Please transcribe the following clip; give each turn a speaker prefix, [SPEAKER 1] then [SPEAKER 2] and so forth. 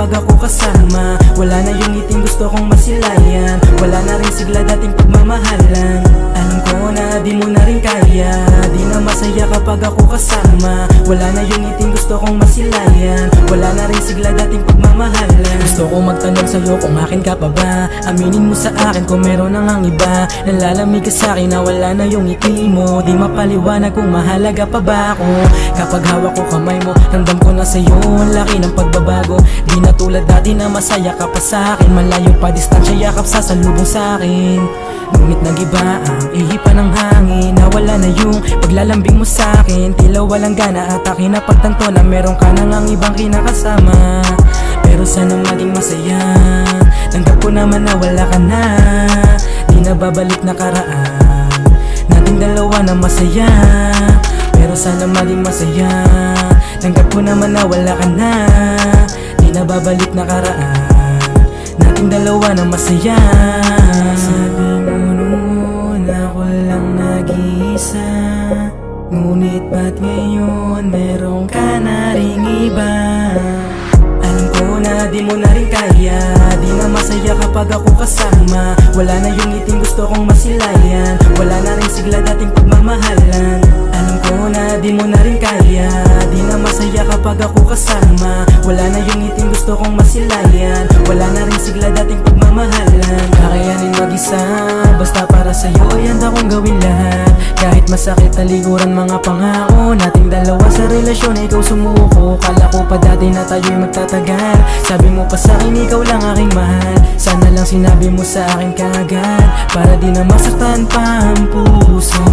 [SPEAKER 1] kapag ako kasama. Wala na yung ngiting gusto kong masilayan, wala na rin sigla dating pagmamahalan. Alam ko na di mo na rin kaya, di na masaya kapag ako kasama. Wala na yung ngiting gusto kong masilayan, wala na rin sigla dating pagmamahalan. Gusto ko magtanong sa'yo kung akin ka pa ba. Aminin mo sa akin kung meron nang ang iba. Nalalamig ka sa'kin na wala na yung ngiti mo. Di mapaliwanag kung mahalaga pa ba ako. Kapag hawak ko kamay mo, ramdam ko na sa'yo ang laki ng pagbabago. Di na tulad dati na masaya ka pa sa'kin. Malayo pa distansya, yakap sasalubong sa'kin. Ngunit nag-iba ang ihipan ng hangin. Nawala na yung paglalambing mo sa'kin. Tila walang gana at akin napagtanto na meron ka nang ang ibang kinakasama. Pero sana maging masaya, tanggap ko naman na wala ka na. Di na babalik na karaan, nating dalawa na masaya. Pero sana maging masaya, tanggap ko naman na wala ka na. Di na babalik na karaan, nating dalawa na masaya. Sabi mo noon ako lang nag-iisa, ngunit ba't ngayon meron ka na ring iba? Alam ko na di mo na rin kaya, di na masaya kapag ako kasama. Wala na yung ngiting gusto kong masilayan, wala na rin sigla dating pagmamahalan. Alam ko na di mo na rin kaya, di na masaya kapag ako kasama. Wala na yung ngiting gusto kong masilayan, wala na rin sigla dating pagmamahalan. Kakayanin mag-isa, basta para sa'yo ay handa kong gawin lahat. Kahit masakit talikuran mga pangako nating dalawa sa relasyon, ikaw sumuko. Kala ko pa dati na tayo'y magtatagal, sabi mo pa sa'kin ikaw lang aking mahal. Sana lang sinabi mo sa akin kaagad, para di na masaktan pa ang puso.